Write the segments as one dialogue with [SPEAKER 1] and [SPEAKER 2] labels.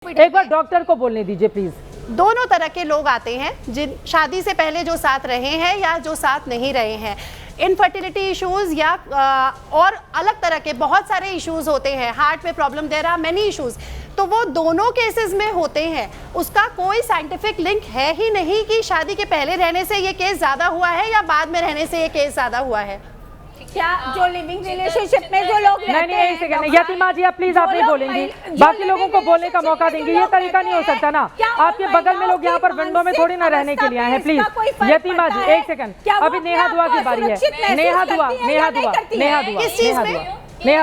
[SPEAKER 1] एक बार डॉक्टर को बोलने दीजिए प्लीज।
[SPEAKER 2] दोनों तरह के लोग आते हैं, जिन शादी से पहले जो साथ रहे हैं या जो साथ नहीं रहे हैं। इनफर्टिलिटी इश्यूज या और अलग तरह के बहुत सारे इश्यूज होते हैं, हार्ट में problem, there are many issues, तो वो दोनों केसेस में होते हैं। उसका कोई साइंटिफिक लिंक है ही नहीं कि शादी के पहले रहने से ये केस ज्यादा हुआ है या बाद में रहने से ये केस ज्यादा हुआ है।
[SPEAKER 3] क्या जो लिविंग रिलेशनशिप में जो लोग रहते हैं,
[SPEAKER 1] नहीं, यतिमा जी आप प्लीज आप नहीं बोलेंगी, बाकी लोगों को बोलने का मौका देंगे। ये तरीका नहीं हो सकता ना। आपके बगल में लोग यहाँ पर विंडो में थोड़ी ना रहने के लिए आए हैं। प्लीज यतिमा जी एक सेकंड, अभी नेहा दुआ की बारी है। नेहा दुआ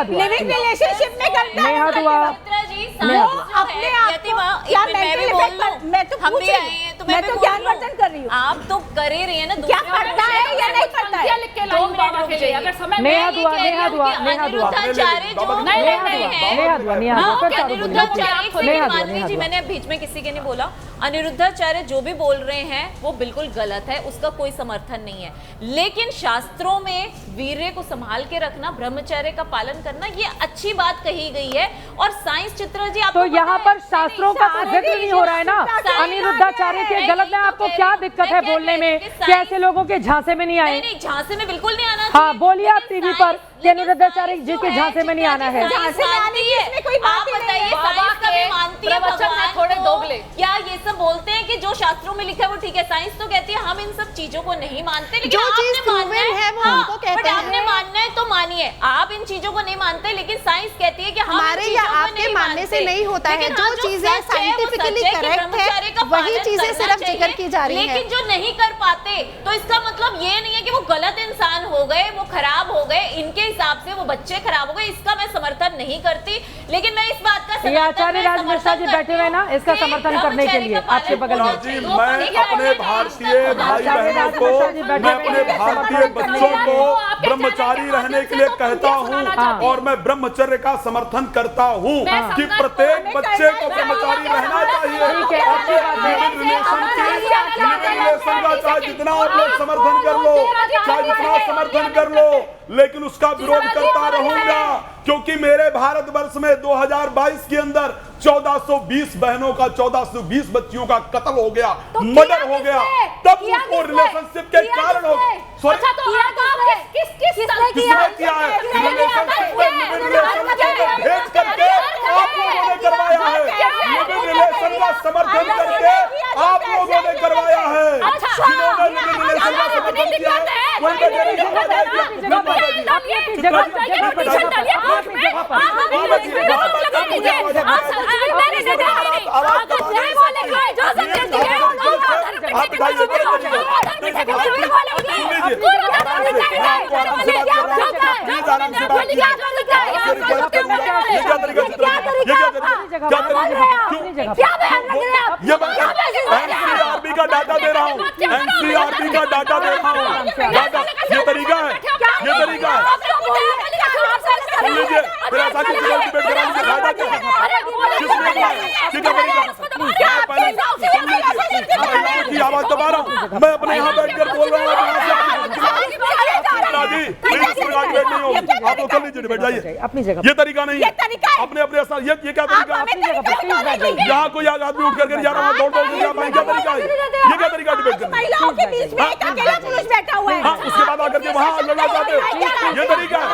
[SPEAKER 3] लिविंग रिलेशनशिप में करता है।
[SPEAKER 1] नेहा दुआ
[SPEAKER 3] अपने आप क्या मैं तो हम भी आए हैं, तो मैं तो ज्ञानवर्धन कर रही हूँ।
[SPEAKER 4] आप तो कर ही रही है ना।
[SPEAKER 3] क्या करता है या नहीं करता है?
[SPEAKER 4] जी मैंने बीच में किसी के नहीं बोला। अनिरुद्धाचार्य जो भी बोल रहे हैं वो बिल्कुल गलत है, उसका कोई समर्थन नहीं है। लेकिन शास्त्रों में वीर्य को संभाल के रखना, ब्रह्मचर्य का पालन करना, ये अच्छी बात कही गई है। और साइंस चित्रा जी
[SPEAKER 1] तो यहाँ पर शास्त्रों का तो जिक्र नहीं हो रहा है ना। अनिरुद्धाचार्य के गलत है, आपको क्या दिक्कत है बोलने में कि ऐसे लोगों के झांसे में नहीं आए?
[SPEAKER 4] नहीं, झांसे में बिल्कुल नहीं आना।
[SPEAKER 1] हाँ बोलिए आप टीवी पर कि अनिरुद्धाचार्य जी के झांसे में नहीं आना है।
[SPEAKER 4] आप बताइए, मानती है भगवान थोड़े दोगले क्या ये सब बोलते हैं कि जो शास्त्रों में लिखा है वो ठीक है। साइंस तो कहती है हम इन सब चीजों को नहीं मानते, लेकिन आपने मानना है वो हमको कहते हैं। आपने मानना है तो मानिए, आप इन चीजों को नहीं मानते, लेकिन साइंस कहती है कि
[SPEAKER 2] हमारे या आपके मानने से नहीं होता है। जो चीजें साइंटिफिकली करेक्ट है वही चीजें सिर्फ जिक्र की जा रही है।
[SPEAKER 4] लेकिन जो नहीं कर पाते तो इसका मतलब ये नहीं है कि वो गलत इंसान हो गए, वो खराब हो गए, इनके हिसाब से वो बच्चे खराब हो गए। इसका मैं समर्थन नहीं करती, लेकिन मैं इस बात का
[SPEAKER 1] आचार्य राज मिश्रा जी बैठे हुए ना, इसका समर्थन करने के लिए आपके बगल में
[SPEAKER 5] जी, मैं अपने भारतीय भाई बहनों को, मैं अपने भारतीय बच्चों को ब्रह्मचारी रहने के लिए कहता हूँ और मैं ब्रह्मचर्य का समर्थन करता हूँ कि प्रत्येक बच्चे को ब्रह्मचारी रहना चाहिए। लिविंग रिलेशन का चाहे जितना आप लोग समर्थन कर लो, चाहे जितना समर्थन कर लो, लेकिन उसका विरोध करता रहूंगा, क्योंकि मेरे भारतवर्ष में 2022 के अंदर 1420 बहनों का, 1420 बच्चियों का कत्ल हो गया, मर्डर हो गया। तब उनको रिलेशनशिप के कारण हो किसने किया है? रिलेशनशिप में भेज करके आप लोगों ने करवाया है। लिविंग रिलेशन का समर्थन करके आप लोगों ने करवाया है। जिन्होंने लिविंग रिलेशन का समर्थन किया है उनके एनसीआरबी का डाटा दे रहा हूँ, एनसीआरबी का डाटा दे रहा हूँ। ये तरीका है, ये तरीका है। सुन लीजिए, फिर ऐसा किसी को डिबेट कराने से फायदा क्या है? किसने किया है? क्या तरीका? पहले सुन लीजिए, की आवाज दबा रहा हूँ, मैं अपने यहाँ बैठकर बोल रहा हूँ। जी प्लीज डिबेट नहीं होगी, आप लोग कर लीजिए, डिबेट जाइए
[SPEAKER 1] अपनी जगह।
[SPEAKER 5] ये तरीका नहीं है अपने अपने ये क्या तरीका है? यहाँ कोई आदमी उठ करके जा रहा है, दौड़ दौड़ के जा पाएंगे, क्या तरीका है? ये क्या तरीका डिबेट करने?
[SPEAKER 3] महिलाओं के बीच में एक अकेला पुरुष बैठा हुआ है।
[SPEAKER 5] हाँ, उसके बाद आकर के वहाँ लड़ना चाहते हो, ये तरीका है?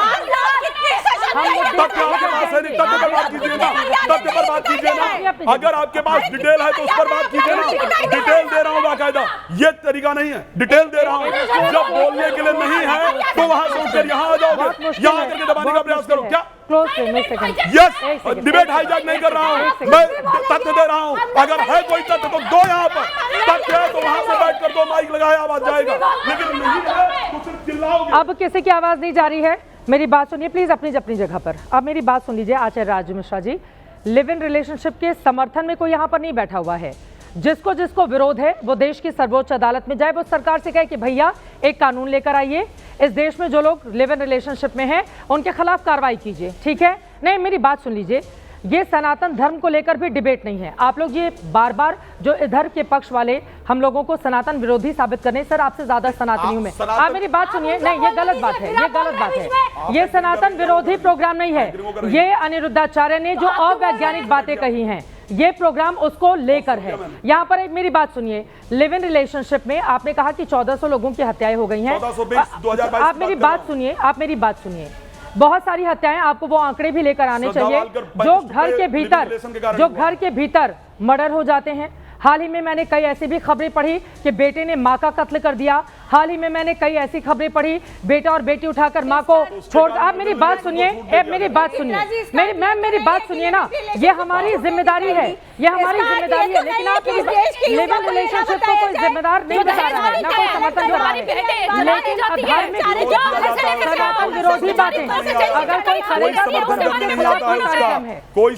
[SPEAKER 5] तथ्य आपके पास है नहीं, तथ्य पर बात कीजिए ना, तथ्य पर बात कीजिए ना। अगर आपके पास डिटेल है तो उस पर बात कीजिए ना। डिटेल दे रहा हूँ बाकायदा, ये तरीका नहीं है, डिटेल दे रहा हूँ। जब बोलने के लिए नहीं है तो वहाँ से उठकर यहाँ आ जाओगे, यहाँ आकर के दबाने का प्रयास करो। क्या यस, डिबेट हाईजैक नहीं कर रहा हूँ, मैं तथ्य दे रहा हूँ। अगर है कोई तथ्य तो दो, यहाँ पर तथ्य है तो वहाँ से बैठ कर दो, माइक लगाया आवाज जाएगा, लेकिन नहीं है तो सिर्फ चिल्लाओगे।
[SPEAKER 1] अब किसी की आवाज नहीं जा रही है, मेरी बात सुनिए प्लीज अपनी जगह पर। अब मेरी बात सुन लीजिए आचार्य राज Mishra ji, live in relationship के समर्थन में कोई यहाँ पर नहीं बैठा हुआ है। जिसको जिसको विरोध है वो देश की सर्वोच्च अदालत में जाए, वो सरकार से कहे कि भैया एक कानून लेकर आइए, इस देश में जो लोग लिव इन रिलेशनशिप में हैं उनके खिलाफ कार्रवाई कीजिए, ठीक है? नहीं, मेरी बात सुन लीजिए, ये सनातन धर्म को लेकर भी डिबेट नहीं है। आप लोग ये बार बार जो इधर के पक्ष वाले हम लोगों को सनातन विरोधी साबित करने, सर आपसे ज्यादा सनातनी हूं मैं। आप मेरी बात सुनिए, नहीं ये गलत बात है, ये गलत बात है। ये सनातन विरोधी प्रोग्राम नहीं है, ये अनिरुद्धाचार्य ने जो अवैज्ञानिक बातें कही हैं, ये प्रोग्राम उसको लेकर है। यहाँ पर एक मेरी बात सुनिए, लिव इन रिलेशनशिप में आपने कहा कि 1400 लोगों की हत्याएं हो गई हैं।
[SPEAKER 5] 1420
[SPEAKER 1] आप मेरी बात सुनिए, आप मेरी बात सुनिए। बहुत सारी हत्याएं, आपको वो आंकड़े भी लेकर आने चाहिए जो घर के भीतर मर्डर हो जाते हैं। हाल ही में मैंने कई ऐसी भी खबरें पढ़ी कि बेटे ने मां का कत्ल कर दिया। हाल ही में मैंने कई ऐसी खबरें पढ़ी बेटा और बेटी उठाकर मां को छोड़। आप मेरी बात सुनिए, मेरी बात सुनिए, मेरी बात सुनिए ना। ये हमारी जिम्मेदारी है, ये हमारी जिम्मेदारी है। लेकिन आप लिव इन रिलेशनशिप को कोई जिम्मेदार नहीं बता रहा है, ना कोई समर्थन कर रहा है। लेकिन धार्मिक विरोधी बातें अगर कोई करेगा
[SPEAKER 5] कोई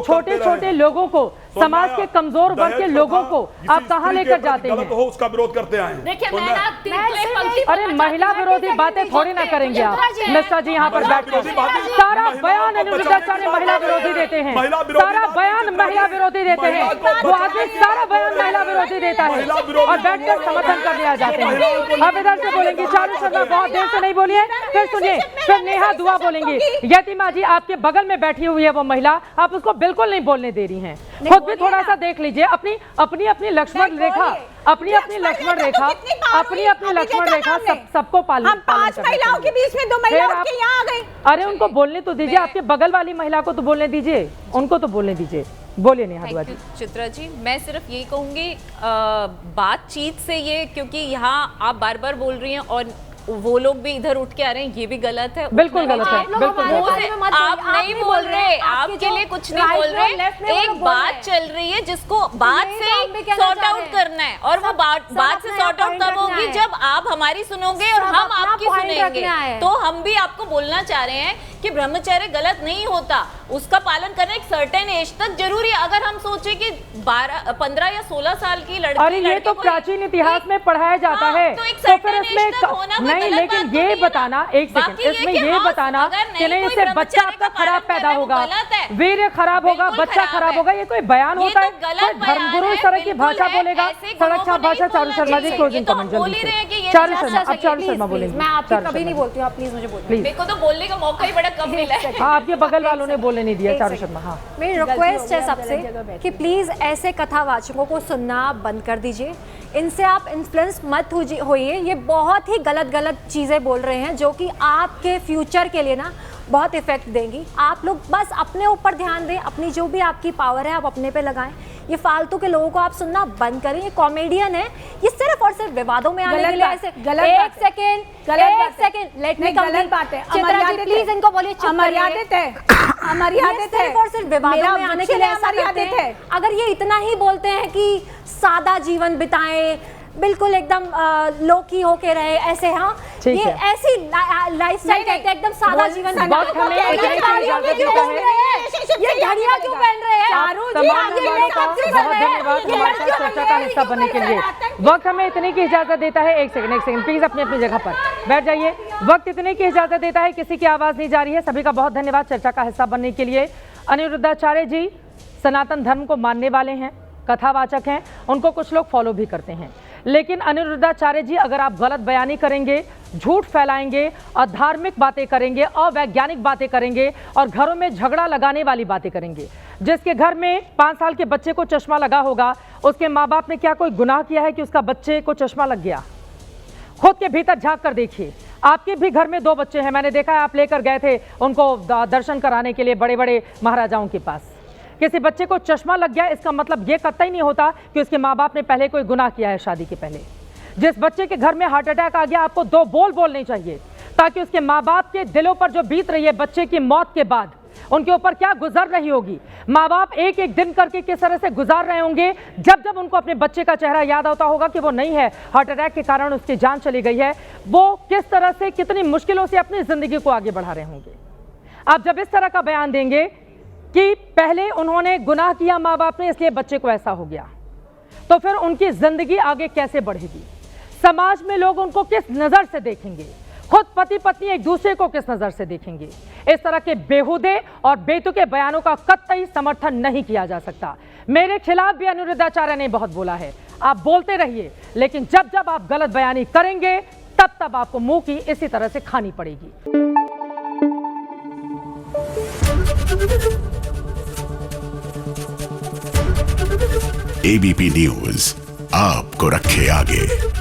[SPEAKER 1] छोटे छोटे लोगों को, समाज के कमजोर वर्ग के लोगों को आप कहां लेकर जाते हैं?
[SPEAKER 5] हो उसका विरोध करते आए हैं।
[SPEAKER 1] अरे महिला विरोधी बातें थोड़ी ना करेंगे आप मिश्रा जी। यहाँ पर बैठकर सारा बयान अनिरुद्धाचार्य महिला विरोधी देते हैं, सारा बयान महिला विरोधी देते हैं। वो आदमी सारा बयान महिला विरोधी देता है और बैठकर समर्थन कर दिया जाते हैं। अब इधर से बोलेंगी चारू शर्मा, बहुत देर से नहीं बोलिए, फिर सुनिए, फिर नेहा दुआ बोलेंगी। यतिमा जी आपके बगल में बैठी हुई है वो महिला, आप उसको बिल्कुल नहीं बोलने दे रही हैं। खुद भी थोड़ा सा देख लीजिए अपनी लक्ष्मण रेखा, अपनी लक्ष्मण रेखा सबको पालन।
[SPEAKER 3] हम 5 महिलाओं के बीच में 2 महिलाओं के यहाँ आ गई।
[SPEAKER 1] अरे उनको बोलने तो दीजिए, आपके बगल वाली महिला को तो बोलने दीजिए, उनको तो बोलने दीजिए। बोलिए नेहा दुआ जी।
[SPEAKER 4] चित्रा जी, मैं सिर्फ यही कहूंगी बातचीत से ये, क्योंकि यहाँ आप बार बार बोल रही हैं और वो लोग भी इधर उठ के आ रहे हैं, ये भी गलत है,
[SPEAKER 1] बिल्कुल गलत है, बिल्कुल
[SPEAKER 4] आप नहीं बोल रहे, आपके लिए कुछ नहीं बोल रहे। एक बात चल रही है जिसको बात से सॉर्ट आउट करना है, और वो बात से सॉर्ट आउट तब होगी जब आप हमारी सुनोगे और हम आपकी सुनेंगे। तो हम भी आपको बोलना चाह रहे हैं कि ब्रह्मचर्य गलत नहीं होता, उसका पालन करना एक सर्टेन एज तक जरूरी है। अगर हम सोचे कि 15 या 16 साल की लड़की,
[SPEAKER 1] अरे ये तो प्राचीन इतिहास में पढ़ाया जाता है, तो फिर इसमें नहीं, लेकिन ये बताना, एक सेकंड, इसमें ये बताना कि नहीं इससे बच्चा आपका खराब पैदा होगा, वीर्य खराब होगा, बच्चा खराब होगा, ये कोई बयान होता है? कोई धर्मगुरु इस तरह की भाषा बोलेगा? सड़क छाप भाषा। चारू शर्मा जी क्लोजिंग कमेंट जल्दी से। चारू शर्मा, अब चारू शर्मा बोलेंगे।
[SPEAKER 3] मैं आपकी कभी नहीं बोलती हूँ, आप प्लीज मुझे बोलिए।
[SPEAKER 4] मेरे को तो बोलने का मौका ही बड़ा कम मिला है।
[SPEAKER 1] हाँ, आपके बगल वालों ने बोलने नहीं दिया। चारू शर्मा, हाँ,
[SPEAKER 6] मेरी रिक्वेस्ट है सबसे कि प्लीज़ ऐसे कथावाचकों को सुनना बंद कर दीजिए, इनसे आप इन्फ्लुएंस मत होइए। ये बहुत ही गलत चीज़ें बोल रहे हैं जो कि आपके फ्यूचर के लिए ना बहुत इफेक्ट देंगी। आप लोग बस अपने ऊपर ध्यान दें, अपनी जो भी आपकी पावर है आप अपने पे लगाएं। ये फालतू के लोगों को आप सुनना बंद करें। ये कॉमेडियन है, ये सिर्फ और सिर्फ विवादों में आने के लिए ऐसे। एक सेकंड लेट मी
[SPEAKER 3] गलत बात है।
[SPEAKER 6] चित्रा जी प्लीज इनको बोलिए
[SPEAKER 3] अमर्यादित है, अमर्यादित है,
[SPEAKER 6] सिर्फ और सिर्फ विवादों में आने के लिए ऐसा करते हैं। अगर ये इतना ही बोलते हैं कि सादा जीवन बिताएं, बिल्कुल एकदम लोकी होके रहे, ऐसे, हाँ ये ऐसी लाइफस्टाइल कहते हैं, एकदम सादा जीवन। ये घड़ियां क्यों पहन रहे हैं?
[SPEAKER 1] चर्चा का हिस्सा बनने के लिए वक्त हमें इतने की इजाजत देता है। एक सेकंड प्लीज अपनी अपनी जगह पर बैठ जाइए। वक्त इतने की इजाजत देता है, किसी की आवाज नहीं जा रही है। सभी का बहुत धन्यवाद चर्चा का हिस्सा बनने के लिए। अनिरुद्धाचार्य जी सनातन धर्म को मानने वाले हैं, कथावाचक हैं, उनको कुछ लोग फॉलो भी करते हैं। लेकिन अनिरुद्धाचार्य जी, अगर आप गलत बयानी करेंगे, झूठ फैलाएंगे, अधार्मिक बातें करेंगे, अवैज्ञानिक बातें करेंगे और घरों में झगड़ा लगाने वाली बातें करेंगे, जिसके घर में 5 साल के बच्चे को चश्मा लगा होगा, उसके माँ बाप ने क्या कोई गुनाह किया है कि उसका बच्चे को चश्मा लग गया? खुद के भीतर झांक कर देखिए। आपके भी घर में 2 बच्चे हैं, मैंने देखा है, आप लेकर गए थे उनको दर्शन कराने के लिए बड़े बड़े महाराजाओं के पास। किसी बच्चे को चश्मा लग गया, इसका मतलब ये कतई नहीं होता कि उसके माँ बाप ने पहले कोई गुनाह किया है शादी के पहले। जिस बच्चे के घर में हार्ट अटैक आ गया, आपको 2 बोल बोलने चाहिए, ताकि उसके माँ बाप के दिलों पर जो बीत रही है बच्चे की मौत के बाद, उनके ऊपर क्या गुजर रही होगी। माँ बाप एक एक दिन करके किस तरह से गुजार रहे होंगे, जब जब उनको अपने बच्चे का चेहरा याद आता होगा कि वो नहीं है, हार्ट अटैक के कारण उसकी जान चली गई है, वो किस तरह से कितनी मुश्किलों से अपनी जिंदगी को आगे बढ़ा रहे होंगे। आप जब इस तरह का बयान देंगे कि पहले उन्होंने गुनाह किया माँ बाप ने, इसलिए बच्चे को ऐसा हो गया, तो फिर उनकी जिंदगी आगे कैसे बढ़ेगी? समाज में लोग उनको किस नजर से देखेंगे? खुद पति पत्नी एक दूसरे को किस नजर से देखेंगे? इस तरह के बेहुदे और बेतुके बयानों का कतई समर्थन नहीं किया जा सकता। मेरे खिलाफ भी अनिरुद्धाचार्य ने बहुत बोला है, आप बोलते रहिए, लेकिन जब जब आप गलत बयानी करेंगे तब तब आपको मुंह की इसी तरह से खानी पड़ेगी।
[SPEAKER 7] एबीपी न्यूज आपको रखे आगे।